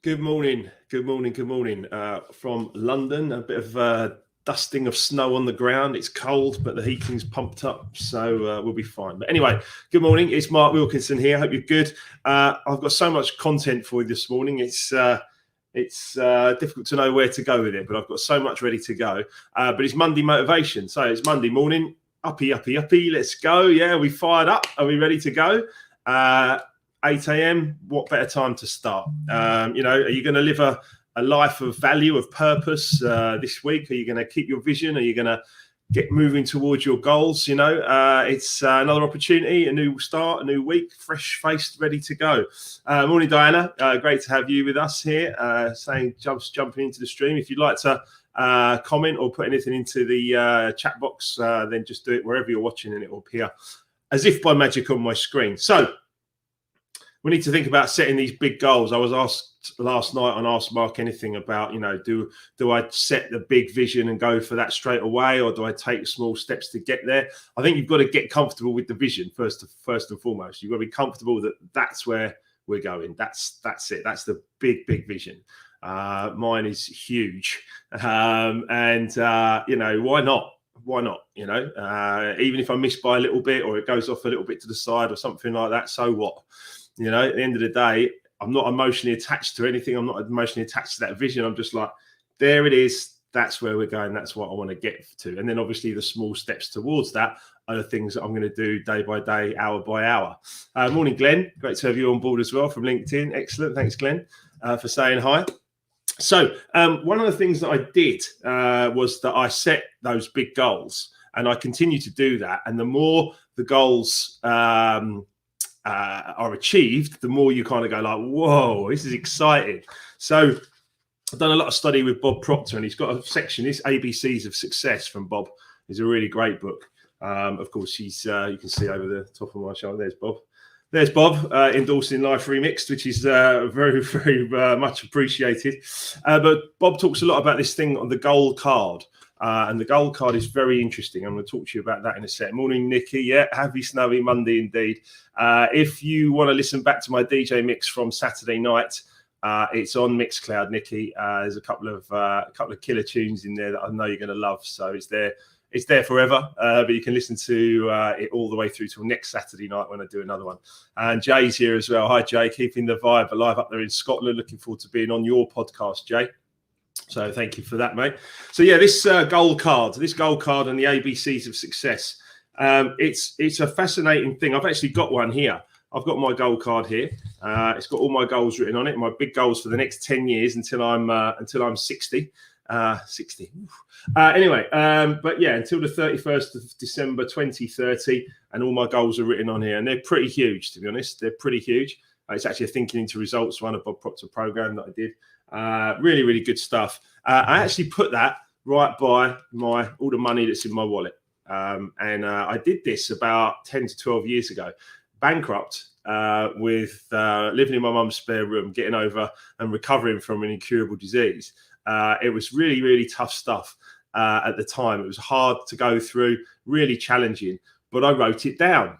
Good morning. From London, a bit of dusting of snow on the ground. It's cold, but the heating's pumped up, so we'll be fine. But anyway, good morning. It's Mark Wilkinson here. Hope you're good. I've got so much content for you this morning. It's difficult to know where to go with it, but I've got so much ready to go. But it's Monday motivation. So it's Monday morning. Uppy. Let's go. Yeah, we fired up. Are we ready to go? 8 a.m. What better time to start? Are you going to live a life of value, of purpose this week? Are you going to keep your vision? Are you going to get moving towards your goals? It's another opportunity, a new start, a new week, fresh-faced, ready to go. Morning, Diana. Great to have you with us here. Jumping into the stream. If you'd like to comment or put anything into the chat box, then just do it wherever you're watching, and it will appear as if by magic on my screen. So we need to think about setting these big goals. I was asked last night on Ask Mark Anything about, do I set the big vision and go for that straight away, or do I take small steps to get there? I think you've got to get comfortable with the vision first and foremost. You've got to be comfortable that that's where we're going. That's it. That's the big vision. Mine is huge. Why not? Why not? Even if I miss by a little bit, or it goes off a little bit to the side or something like that, so what? At the end of the day, I'm not emotionally attached to anything. I'm not emotionally attached to that vision. I'm just like, there it is. That's where we're going. That's what I want to get to. And then obviously the small steps towards that are the things that I'm going to do day by day, hour by hour. Morning, Glenn. Great to have you on board as well from LinkedIn. Excellent. Thanks, Glenn, for saying hi. So one of the things that I did was that I set those big goals, and I continue to do that. And the more the goals are achieved, the more you kind of go like, whoa, this is exciting. So I've done a lot of study with Bob Proctor, and he's got a section, this ABCs of Success from Bob. Is a really great book. Of course, he's you can see over the top of my shoulder, there's Bob endorsing Life Remixed, which is very much appreciated. But Bob talks a lot about this thing on the goal card. And the goal card is very interesting. I'm going to talk to you about that in a sec. Morning, Nikki. Yeah, happy snowy Monday indeed. If you want to listen back to my DJ mix from Saturday night, it's on Mixcloud, Nikki. There's a couple of killer tunes in there that I know you're going to love. So it's there forever. But you can listen to it all the way through till next Saturday night when I do another one. And Jay's here as well. Hi, Jay. Keeping the vibe alive up there in Scotland. Looking forward to being on your podcast, Jay. So thank you for that, mate. So yeah, this goal card and the ABCs of Success. It's a fascinating thing. I've actually got one here. I've got my goal card here. It's got all my goals written on it. My big goals for the next 10 years until I'm 60. 60. Anyway, but yeah, until the 31st of December 2030, and all my goals are written on here, and they're pretty huge, to be honest. They're pretty huge. It's actually a Thinking into Results one, a Bob Proctor program that I did. Really good stuff. I actually put that right by all the money that's in my wallet. And I did this about 10 to 12 years ago, bankrupt, with living in my mum's spare room, getting over and recovering from an incurable disease. It was really tough stuff at the time. It was hard to go through, really challenging, but I wrote it down.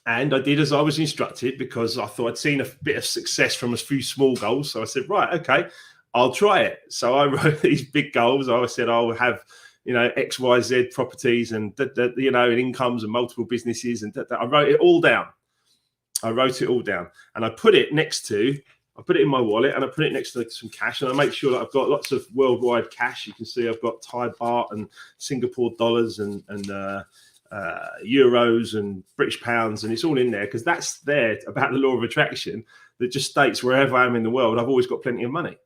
And I did as I was instructed, because I thought I'd seen a bit of success from a few small goals. So I said, right, okay, I'll try it. So I wrote these big goals. I said, I'll have, X, Y, Z properties and, and incomes and multiple businesses. And I wrote it all down. And I put it in my wallet, and I put it next to some cash, and I make sure that I've got lots of worldwide cash. You can see I've got Thai baht and Singapore dollars and euros and British pounds, and it's all in there because that's there about the law of attraction that just states wherever I am in the world, I've always got plenty of money.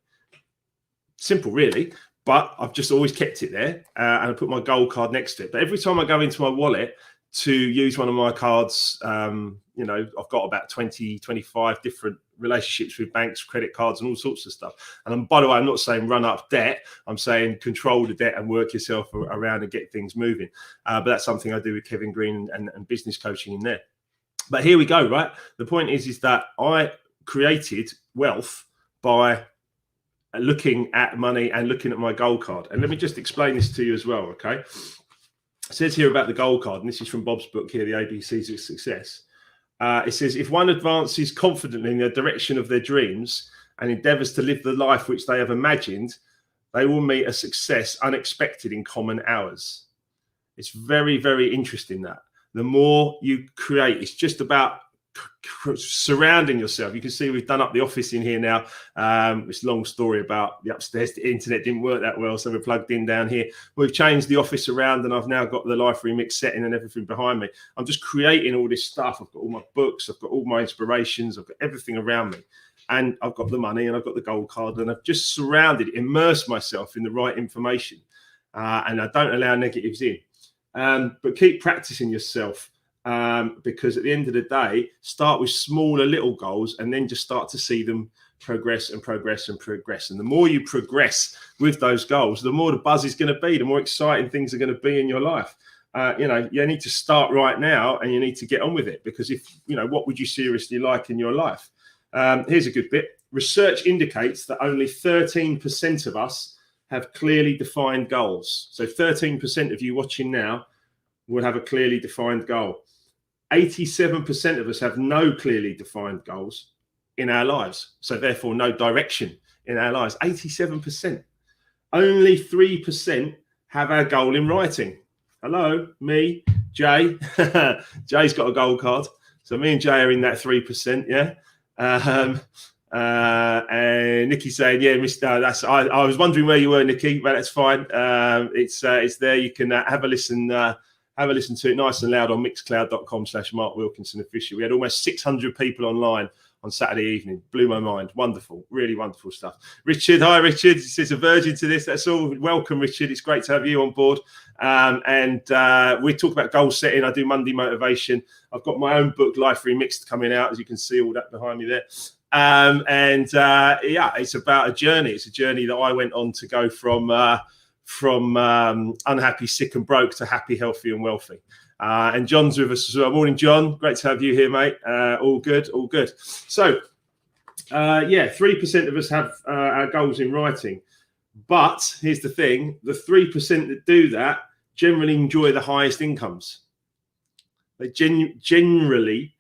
Simple, really, but I've just always kept it there, and I put my goal card next to it. But every time I go into my wallet to use one of my cards, I've got about 20, 25 different relationships with banks, credit cards, and all sorts of stuff. And by the way, I'm not saying run up debt. I'm saying control the debt and work yourself around and get things moving. But that's something I do with Kevin Green and business coaching in there. But here we go, right? The point is that I created wealth by looking at money and looking at my goal card. And let me just explain this to you as well, okay? It says here about the goal card, and this is from Bob's book here, The ABCs of Success. It says, if one advances confidently in the direction of their dreams and endeavors to live the life which they have imagined, they will meet a success unexpected in common hours. It's very, very interesting that the more you create, it's just about surrounding yourself. You can see we've done up the office in here now. It's a long story about the upstairs. The internet didn't work that well, so we're plugged in down here. We've changed the office around, and I've now got the Life Remix setting and everything behind me. I'm just creating all this stuff. I've got all my books, I've got all my inspirations, I've got everything around me, and I've got the money, and I've got the gold card, and I've just surrounded, immersed myself in the right information, and I don't allow negatives in. But keep practicing yourself. Because at the end of the day, start with smaller little goals and then just start to see them progress and progress and progress. And the more you progress with those goals, the more the buzz is going to be, the more exciting things are going to be in your life. You need to start right now, and you need to get on with it, because what would you seriously like in your life? Here's a good bit. Research indicates that only 13% of us have clearly defined goals. So 13% of you watching now will have a clearly defined goal. 87% of us have no clearly defined goals in our lives. So therefore, no direction in our lives. 87%. Only 3% have our goal in writing. Hello, me, Jay. Jay's got a gold card. So me and Jay are in that 3%, yeah. And Nikki saying, yeah, Mr. I was wondering where you were, Nikki, but that's fine. It's there. You can have a listen. Have a listen to it nice and loud on mixcloud.com/Mark Wilkinson official. We had almost 600 people online on Saturday evening. Blew my mind. Wonderful. Really wonderful stuff. Richard, hi, Richard. He says a virgin to this. That's all. Welcome, Richard. It's great to have you on board. We talk about goal setting. I do Monday motivation. I've got my own book, Life Remixed, coming out. As you can see all that behind me there. It's about a journey. It's a journey that I went on to go from unhappy, sick and broke to happy, healthy and wealthy. And John's with us as well. Morning, John. Great to have you here, mate. All good, all good. So, 3% of us have our goals in writing. But here's the thing. The 3% that do that generally enjoy the highest incomes. They generally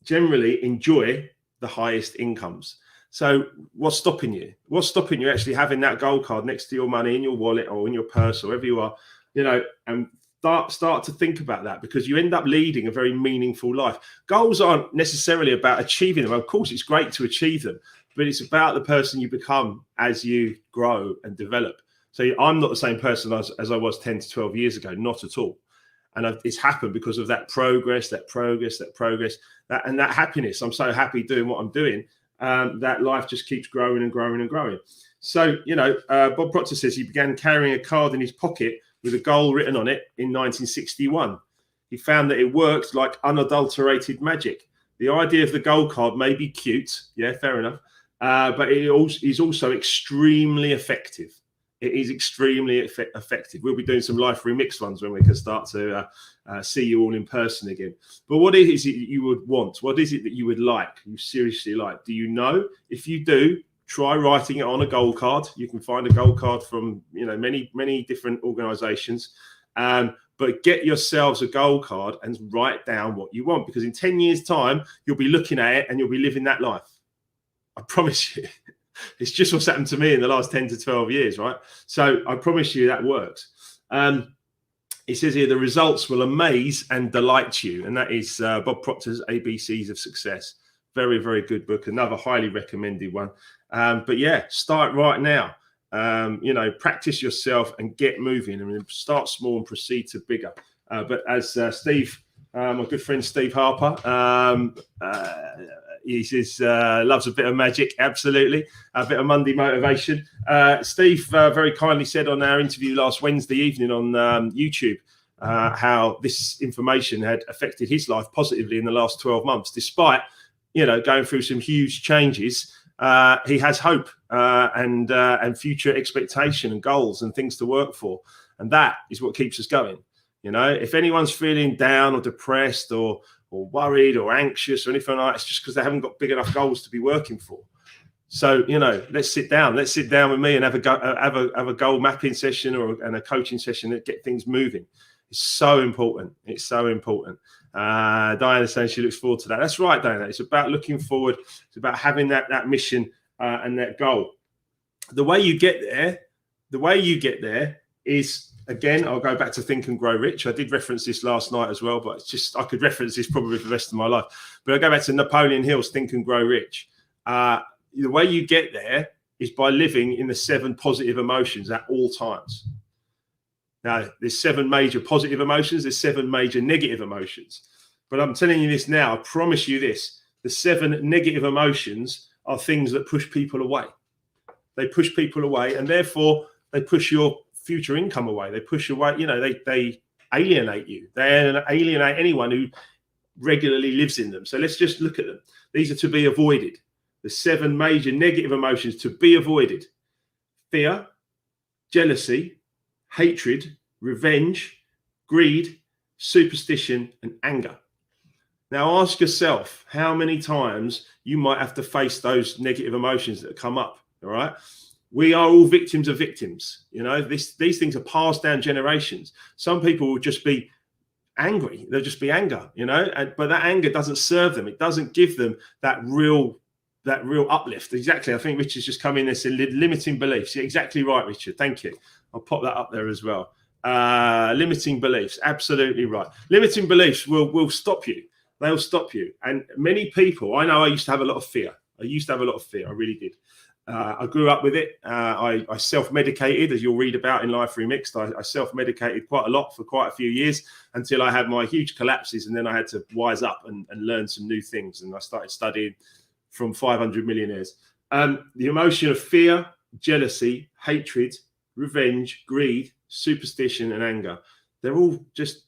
enjoy the highest incomes. So what's stopping you? What's stopping you actually having that gold card next to your money in your wallet or in your purse or wherever you are, and start to think about that, because you end up leading a very meaningful life. Goals aren't necessarily about achieving them. Of course, it's great to achieve them, but it's about the person you become as you grow and develop. So I'm not the same person as I was 10 to 12 years ago, not at all. And it's happened because of that progress, that happiness. I'm so happy doing what I'm doing. That life just keeps growing and growing and growing. So, Bob Proctor says he began carrying a card in his pocket with a goal written on it in 1961. He found that it worked like unadulterated magic. The idea of the gold card may be cute. Yeah, fair enough. But it is also extremely effective. It is extremely effective. We'll be doing some Life Remix ones when we can start to see you all in person again. But what is it that you would want? What is it that you would like? You seriously like? Do you know? If you do, try writing it on a gold card. You can find a gold card from many different organisations. But get yourselves a gold card and write down what you want, because in 10 years' time, you'll be looking at it and you'll be living that life. I promise you. It's just what's happened to me in the last 10 to 12 years, right? So I promise you that works. It says here, the results will amaze and delight you. And that is Bob Proctor's ABCs of Success. Very, very good book. Another highly recommended one. But yeah, start right now. Practice yourself and get moving. I mean, start small and proceed to bigger. But as Steve, my good friend Steve Harper, he says, loves a bit of magic. Absolutely. A bit of Monday motivation. Steve very kindly said on our interview last Wednesday evening on YouTube how this information had affected his life positively in the last 12 months. Despite, going through some huge changes, he has hope and future expectation and goals and things to work for. And that is what keeps us going. If anyone's feeling down or depressed or worried or anxious or anything like that, it's just because they haven't got big enough goals to be working for. So, let's sit down. Let's sit down with me and have a goal mapping session and a coaching session that get things moving. It's so important. It's so important. Diana saying she looks forward to that. That's right, Diana. It's about looking forward. It's about having that mission and that goal. The way you get there is, again, I'll go back to Think and Grow Rich. I did reference this last night as well, but it's just, I could reference this probably for the rest of my life. But I'll go back to Napoleon Hill's Think and Grow Rich. The way you get there is by living in the 7 positive emotions at all times. Now, there's 7 major positive emotions, there's 7 major negative emotions. But I'm telling you this now, I promise you this, the 7 negative emotions are things that push people away. They push people away, and therefore they push your future income away. They push away, they alienate you. They alienate anyone who regularly lives in them. So let's just look at them. These are to be avoided. The 7 major negative emotions to be avoided: fear, jealousy, hatred, revenge, greed, superstition, and anger. Now ask yourself how many times you might have to face those negative emotions that come up. All right. We are all victims of victims. These things are passed down generations. Some people will just be angry. They'll just be anger, but that anger doesn't serve them. It doesn't give them that real uplift. Exactly. I think Richard's just come in and said limiting beliefs. Yeah, exactly right, Richard. Thank you. I'll pop that up there as well. Limiting beliefs. Absolutely right. Limiting beliefs will stop you. They'll stop you. And many people, I know I used to have a lot of fear. I really did. I grew up with it. I self-medicated, as you'll read about in Life Remixed. I self-medicated quite a lot for quite a few years until I had my huge collapses. And then I had to wise up and learn some new things. And I started studying from 500 Millionaires. The emotion of fear, jealousy, hatred, revenge, greed, superstition, and anger. They're all just,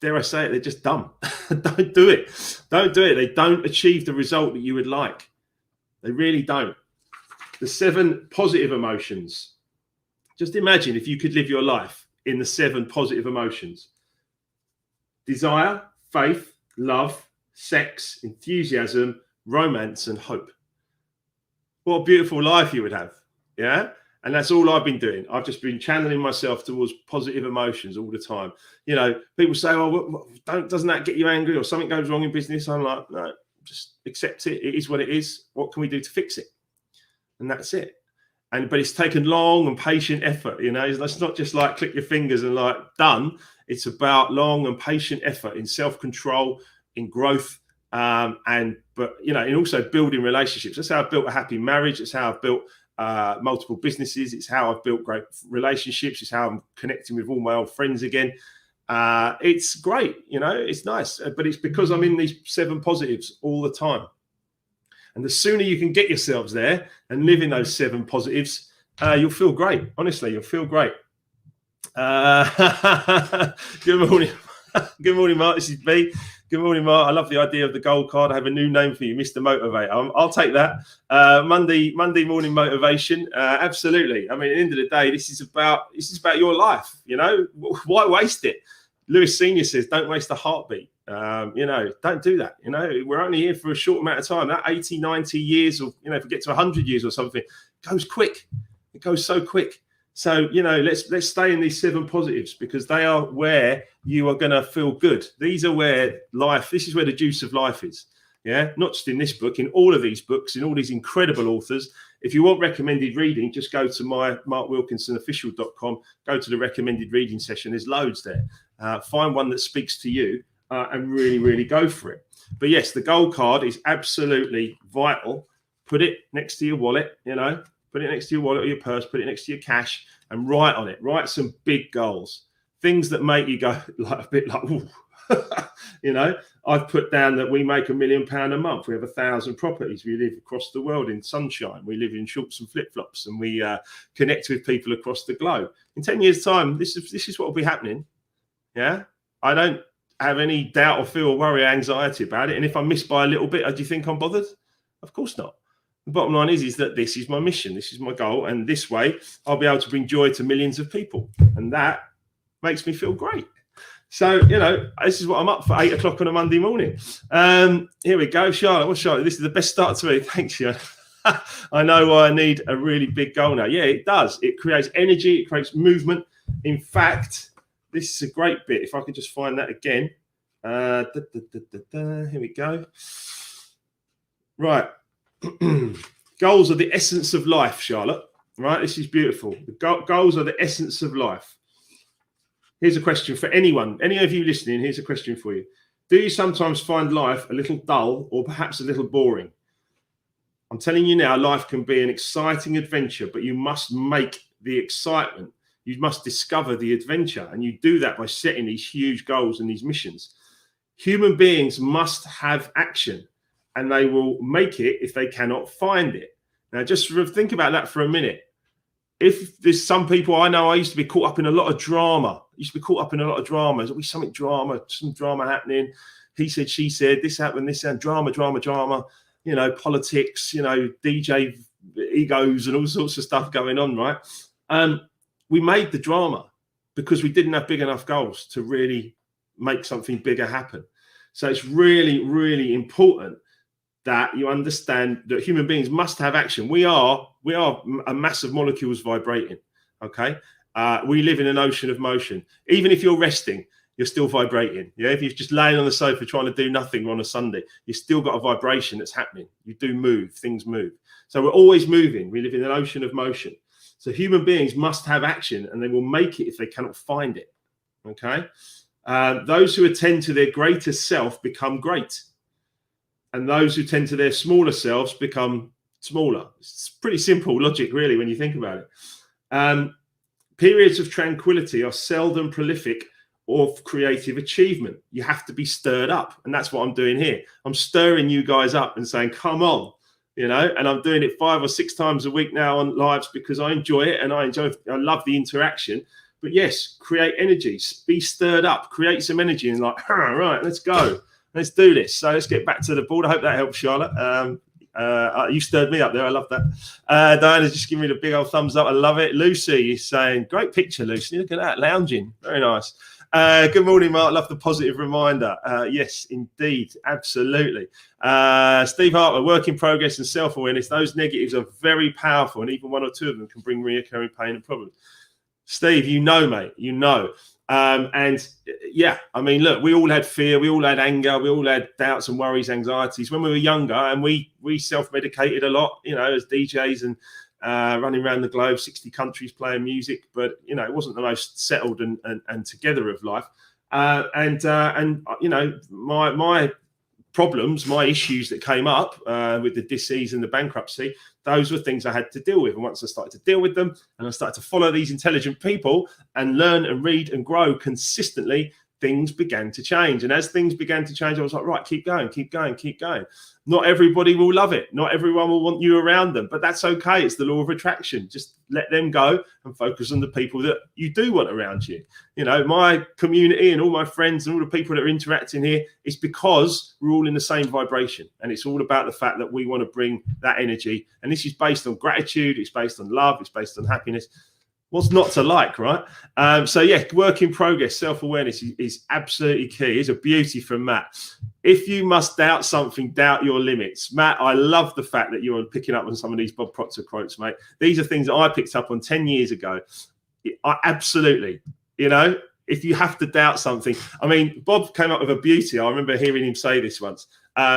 dare I say it, they're just dumb. Don't do it. Don't do it. They don't achieve the result that you would like. They really don't. The 7 positive emotions. Just imagine if you could live your life in the 7 positive emotions: desire, faith, love, sex, enthusiasm, romance, and hope. What a beautiful life you would have. Yeah. And that's all I've been doing. I've just been channeling myself towards positive emotions all the time. People say, "Oh, doesn't that get you angry?" Or something goes wrong in business. I'm like, no, just accept it. It is what it is. What can we do to fix it? And that's it. But it's taken long and patient effort. It's not just like click your fingers and like done. It's about long and patient effort in self-control, in growth, in also building relationships. That's how I've built a happy marriage. That's how I've built multiple businesses. It's how I've built great relationships. It's how I'm connecting with all my old friends again. It's great, it's nice, but it's because I'm in these 7 positives all the time. And the sooner you can get yourselves there and live in those 7 positives, you'll feel great. Honestly, you'll feel great. Good morning. Good morning, Mark. This is B. Good morning, Mark. I love the idea of the gold card. I have a new name for you, Mr. Motivator. I'll take that. Monday morning motivation. Absolutely. I mean, at the end of the day, this is about your life. Why waste it? Lewis Senior says, "Don't waste a heartbeat." Don't do that. We're only here for a short amount of time. That 80, 90 years, or if we get to 100 years or something, goes quick. It goes so quick. So, let's stay in these 7 positives, because they are where you are going to feel good. These are where this is where the juice of life is. Yeah. Not just in this book, in all of these books, in all these incredible authors. If you want recommended reading, just go to my markwilkinsonofficial.com, go to the recommended reading session. There's loads there. Find one that speaks to you and really, really go for it. But yes, the gold card is absolutely vital. Put it next to your wallet, put it next to your wallet or your purse, put it next to your cash, and write on it. Write some big goals, things that make you go like a bit like, ooh. I've put down that we make £1 million a month. We have 1,000 properties. We live across the world in sunshine. We live in shorts and flip-flops, and we connect with people across the globe. In 10 years' time, this is what will be happening. Yeah, I don't have any doubt or feel or worry or anxiety about it. And if I miss by a little bit, do you think I'm bothered? Of course not. The bottom line is that this is my mission. This is my goal. And this way, I'll be able to bring joy to millions of people. And that makes me feel great. So, this is what I'm up for, 8 o'clock on a Monday morning. Here we go. Charlotte, what's Charlotte? This is the best start to me. Thanks, Charlotte. I know why I need a really big goal now. Yeah, it does. It creates energy. It creates movement. In fact, this is a great bit. If I could just find that again. Here we go. Right. Goals are the essence of life, Charlotte. Right? This is beautiful. The goals are the essence of life. Here's a question for anyone, any of you listening. Here's a question for you. Do you sometimes find life a little dull or perhaps a little boring? I'm telling you now, life can be an exciting adventure, but you must make the excitement. You must discover the adventure. And you do that by setting these huge goals and these missions. Human beings must have action, and they will make it if they cannot find it. Now, just think about that for a minute. If there's some people I know, I used to be caught up in a lot of drama. There's always some drama happening. He said, she said, this happened, drama. You know, politics, you know, DJ egos and all sorts of stuff going on, right? We made the drama because we didn't have big enough goals to really make something bigger happen. So it's really, really important that you understand that human beings must have action. We are a mass of molecules vibrating, okay? We live in an ocean of motion. Even if you're resting, you're still vibrating. Yeah, if you're just laying on the sofa trying to do nothing on a Sunday, you've still got a vibration that's happening. You do move, things move. So we're always moving. We live in an ocean of motion. So human beings must have action, and they will make it if they cannot find it, okay? Those who attend to their greater self become great. And those who tend to their smaller selves become smaller. It's pretty simple logic, really, when you think about it. Periods of tranquility are seldom prolific of creative achievement. You have to be stirred up. And that's what I'm doing here. I'm stirring you guys up and saying, come on, you know, and I'm doing it 5 or 6 times a week now on lives because I enjoy it and I love the interaction. But yes, create energy, be stirred up, create some energy and like, right, let's go. Let's do this. So let's get back to the board. I hope that helps, Charlotte. You stirred me up there. I love that. Diana's just giving me the big old thumbs up. I love it. Lucy is saying, great picture, Lucy. Look at that, lounging. Very nice. Good morning, Mark. Love the positive reminder. Yes, indeed. Absolutely. Steve Harper, work in progress and self-awareness. Those negatives are very powerful, and even 1 or 2 of them can bring reoccurring pain and problems. Steve, you know, mate, you know. And yeah, I mean, look, we all had fear, we all had anger, we all had doubts and worries, anxieties when we were younger, and we self-medicated a lot, you know, as DJs and running around the globe, 60 countries playing music, but you know, it wasn't the most settled and together of life. And you know, my problems, my issues that came up with the disease and the bankruptcy, those were things I had to deal with. And once I started to deal with them and I started to follow these intelligent people and learn and read and grow consistently, things began to change. And as things began to change, I was like, right, keep going, keep going, keep going. Not everybody will love it. Not everyone will want you around them, but that's okay. It's the law of attraction. Just let them go and focus on the people that you do want around you. You know, my community and all my friends and all the people that are interacting here is because we're all in the same vibration. And it's all about the fact that we want to bring that energy. And this is based on gratitude. It's based on love. It's based on happiness. What's not to like, right? So yeah, work in progress, self-awareness is absolutely key. It's a beauty from Matt. If you must doubt something, doubt your limits. Matt, I love the fact that you're picking up on some of these Bob Proctor quotes, mate. These are things that I picked up on 10 years ago. Absolutely, you know, if you have to doubt something. I mean, Bob came up with a beauty. I remember hearing him say this once.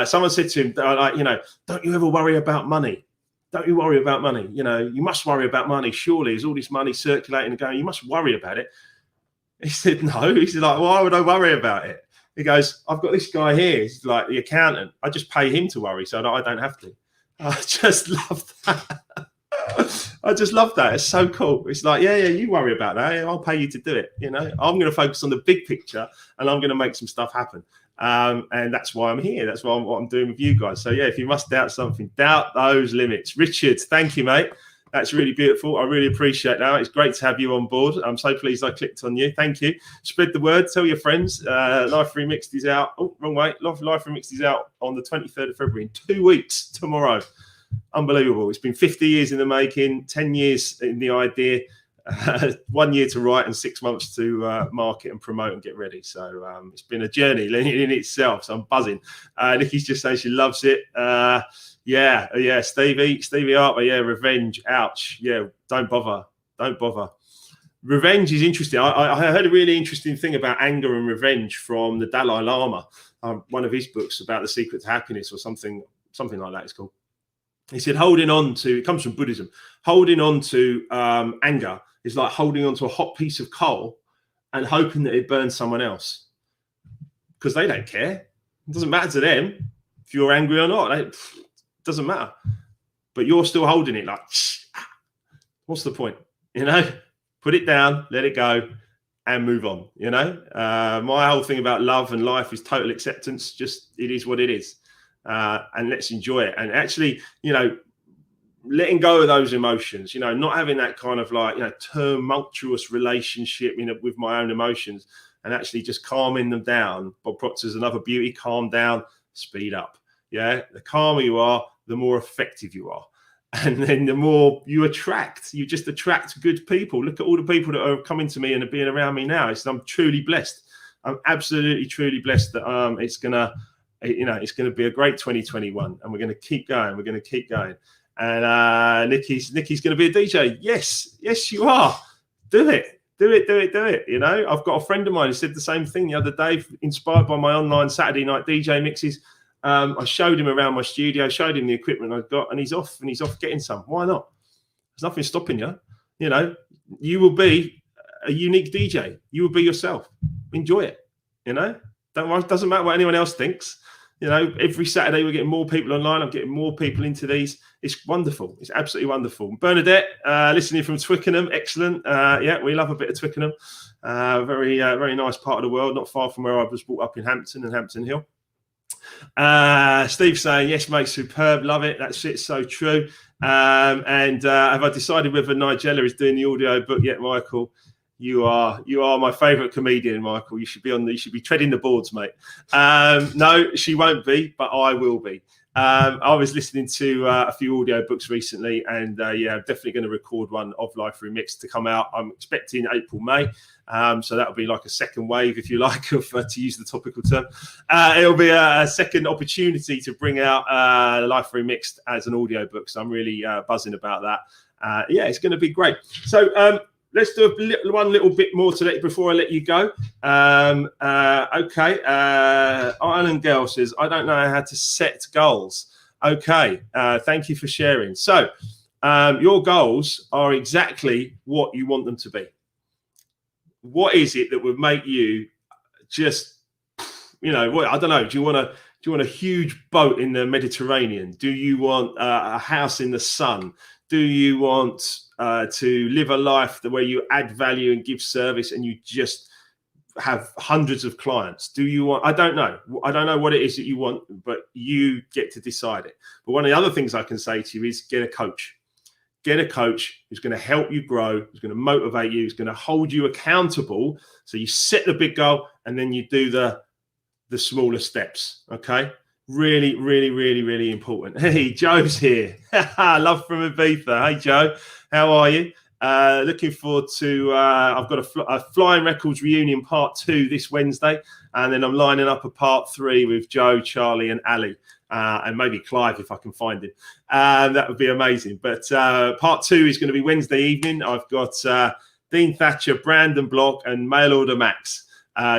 Someone said to him, like, you know, don't you ever worry about money? Don't you worry about money? You know, you must worry about money. Surely there's all this money circulating and going, you must worry about it. He said, no. He's like, why would I worry about it? He goes, I've got this guy here. He's like the accountant. I just pay him to worry so that I don't have to. I just love that. I just love that. It's so cool. It's like, yeah, you worry about that. I'll pay you to do it. You know, I'm going to focus on the big picture and I'm going to make some stuff happen. And that's why I'm here. That's what I'm doing with you guys. So yeah, if you must doubt something, doubt those limits. Richard, thank you, mate. That's really beautiful. I really appreciate that. It's great to have you on board. I'm so pleased I clicked on you. Thank you. Spread the word. Tell your friends. Life Remixed is out. Oh, wrong way. Life Remixed is out on the 23rd of February in 2 weeks tomorrow. Unbelievable. It's been 50 years in the making, 10 years in the idea, 1 year to write and 6 months to market and promote and get ready. So it's been a journey in itself. So I'm buzzing. Nikki's just saying she loves it. Yeah. Stevie Harper. Yeah, revenge. Ouch. Yeah, don't bother. Revenge is interesting. I heard a really interesting thing about anger and revenge from the Dalai Lama. One of his books about the secret to happiness or something like that it's called. He said, holding on to, it comes from Buddhism, holding on to anger is like holding on to a hot piece of coal and hoping that it burns someone else, because they don't care. It doesn't matter to them if you're angry or not. It doesn't matter. But you're still holding it like, what's the point? You know, put it down, let it go, and move on. You know, my whole thing about love and life is total acceptance. Just, it is what it is. And let's enjoy it. And actually, you know, letting go of those emotions, you know, not having that kind of like, you know, tumultuous relationship, you know, with my own emotions, and actually just calming them down. Bob Proctor's another beauty: calm down, speed up. Yeah. The calmer you are, the more effective you are. And then the more you just attract good people. Look at all the people that are coming to me and are being around me now. I'm truly blessed. I'm absolutely, truly blessed that it's going to be a great 2021, and we're going to keep going. We're going to keep going. And Nikki's going to be a DJ. Yes, you are. Do it. You know, I've got a friend of mine who said the same thing the other day, inspired by my online Saturday night DJ mixes. I showed him around my studio, showed him the equipment I've got, and he's off getting some. Why not? There's nothing stopping you. You know, you will be a unique DJ. You will be yourself. Enjoy it. You know, doesn't matter what anyone else thinks. You know, every Saturday we're getting more people online. I'm getting more people into these. It's wonderful. It's absolutely wonderful. Bernadette, listening from Twickenham. Excellent. Yeah, we love a bit of Twickenham. Very nice part of the world, not far from where I was brought up in Hampton and Hampton Hill. Steve saying, yes, mate, superb. Love it. That's it. So true. Have I decided whether Nigella is doing the audio book yet, Michael? You are my favourite comedian, Michael. You should be treading the boards, mate. No, she won't be, but I will be. I was listening to a few audio books recently, and I'm definitely going to record one of Life Remixed to come out. I'm expecting April, May. So that'll be like a second wave, if you like, of to use the topical term. It'll be a second opportunity to bring out Life Remixed as an audio book. So I'm really buzzing about that. It's going to be great. So let's do one little bit more today before I let you go. Okay. Ireland Girl says, I don't know how to set goals. Okay. Thank you for sharing. So your goals are exactly what you want them to be. What is it that would make you just, you know, I don't know. Do you want a huge boat in the Mediterranean? Do you want a house in the sun? Do you want to live a life where you add value and give service and you just have hundreds of clients? Do you want, I don't know what it is that you want, but you get to decide it. But one of the other things I can say to you is get a coach. Get a coach who's going to help you grow, who's going to motivate you, who's going to hold you accountable. So you set the big goal and then you do the smaller steps. Okay. Really, really, really, really important. Hey, Joe's here. Love from Ibiza. Hey, Joe, how are you? Looking forward to, I've got a Flying Records reunion part 2 this Wednesday. And then I'm lining up a part 3 with Joe, Charlie and Ali. And maybe Clive if I can find him. That would be amazing. But part 2 is going to be Wednesday evening. I've got Dean Thatcher, Brandon Block and Mail Order Max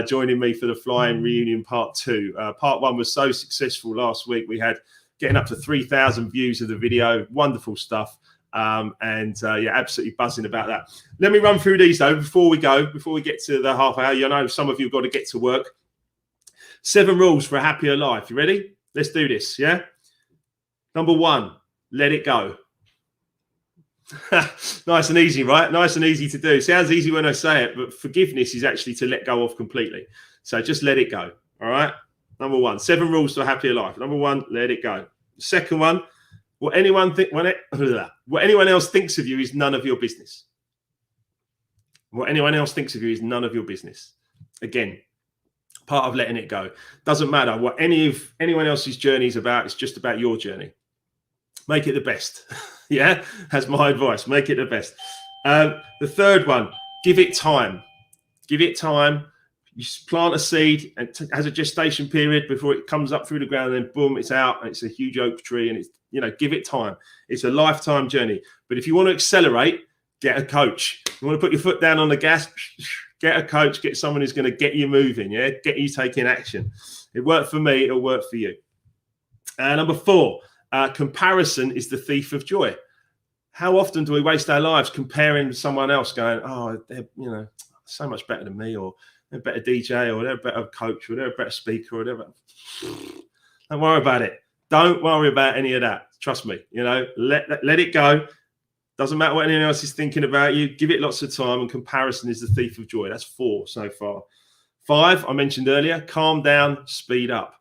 joining me for the Flying Reunion part 2. Part 1 was so successful last week. We had getting up to 3,000 views of the video. Wonderful stuff. Absolutely buzzing about that. Let me run through these though before we get to the half hour. You know, some of you have got to get to work. 7 rules for a happier life. You ready? Let's do this, yeah? Number 1, let it go. Nice and easy, right? Nice and easy to do. Sounds easy when I say it, but forgiveness is actually to let go of completely. So just let it go, all right? Number 1, 7 rules to a happier life. Number 1, let it go. Second one, what anyone else thinks of you is none of your business. What anyone else thinks of you is none of your business. Again, part of letting it go. Doesn't matter what anyone else's journey is about. It's just about your journey. Make it the best. Yeah, that's my advice. Make it the best. The third one, give it time. Give it time. You plant a seed and it has a gestation period before it comes up through the ground, and then boom, it's out and it's a huge oak tree. And it's, you know, give it time. It's a lifetime journey. But if you want to accelerate, get a coach. You want to put your foot down on the gas, get a coach, get someone who's going to get you moving, yeah, get you taking action. It worked for me, it'll work for you. Number 4, Comparison is the thief of joy. How often do we waste our lives comparing to someone else, going, "Oh, they're so much better than me," or "They're a better DJ," or "They're a better coach," or "They're a better speaker," or whatever. Don't worry about it. Don't worry about any of that. Trust me. Let it go. Doesn't matter what anyone else is thinking about you. Give it lots of time. And comparison is the thief of joy. That's 4 so far. 5, I mentioned earlier. Calm down. Speed up.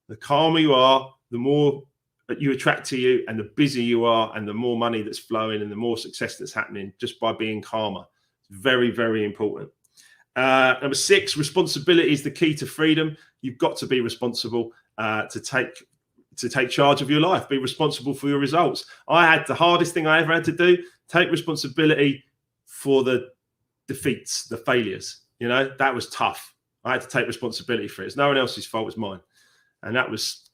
The calmer you are, the more that you attract to you, and the busier you are, and the more money that's flowing, and the more success that's happening just by being calmer. It's very, very important. Number 6, responsibility is the key to freedom. You've got to be responsible to take charge of your life. Be responsible for your results. I had the hardest thing I ever had to do: take responsibility for the defeats, the failures. That was tough. I had to take responsibility for it. It's no one else's fault. It's mine, and that was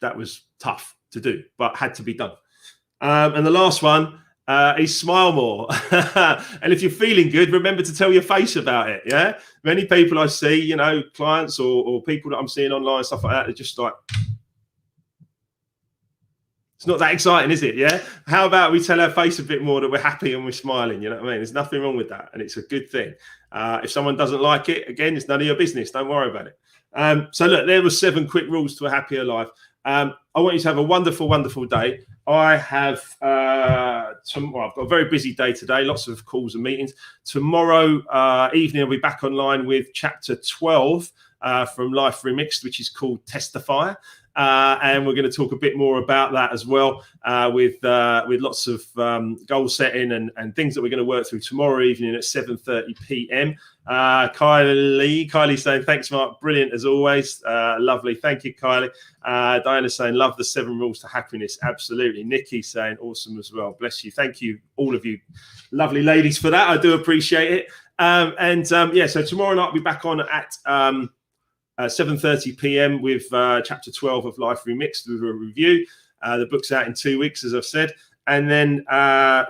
tough to do, but had to be done. And the last one is smile more. And if you're feeling good, remember to tell your face about it. Yeah, many people I see, clients or people that I'm seeing online, stuff like that, they're just like, it's not that exciting, is it? Yeah. How about we tell our face a bit more that we're happy and we're smiling? You know what I mean? There's nothing wrong with that, and it's a good thing. If someone doesn't like it, again, it's none of your business. Don't worry about it. So look, there were 7 quick rules to a happier life. I want you to have a wonderful, wonderful day. I have I've got a very busy day today, lots of calls and meetings. Tomorrow evening, I'll be back online with chapter 12 from Life Remixed, which is called Testify. And we're going to talk a bit more about that as well, with lots of goal setting and things that we're going to work through tomorrow evening at 7:30 p.m. Kylie saying, thanks, Mark. Brilliant as always. Lovely. Thank you, Kylie. Diana saying, love the 7 rules to happiness. Absolutely. Nikki saying, awesome as well. Bless you. Thank you, all of you lovely ladies, for that. I do appreciate it. So tomorrow night I'll be back on at 7:30 p.m. with chapter 12 of Life Remixed with a review. The book's out in 2 weeks, as I've said. And then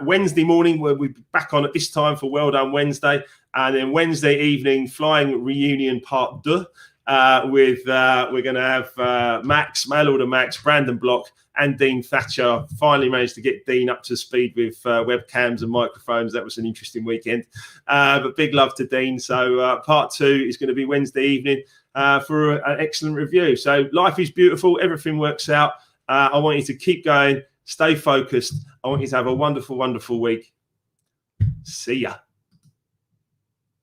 Wednesday morning, we'll be back on at this time for Well Done Wednesday. And then Wednesday evening, Flying Reunion Part 2. We're going to have Max, Mail Order Max, Brandon Block, and Dean Thatcher. Finally managed to get Dean up to speed with webcams and microphones. That was an interesting weekend. But big love to Dean. So Part 2 is going to be Wednesday evening for an excellent review. So life is beautiful. Everything works out. I want you to keep going. Stay focused. I want you to have a wonderful, wonderful week. See ya.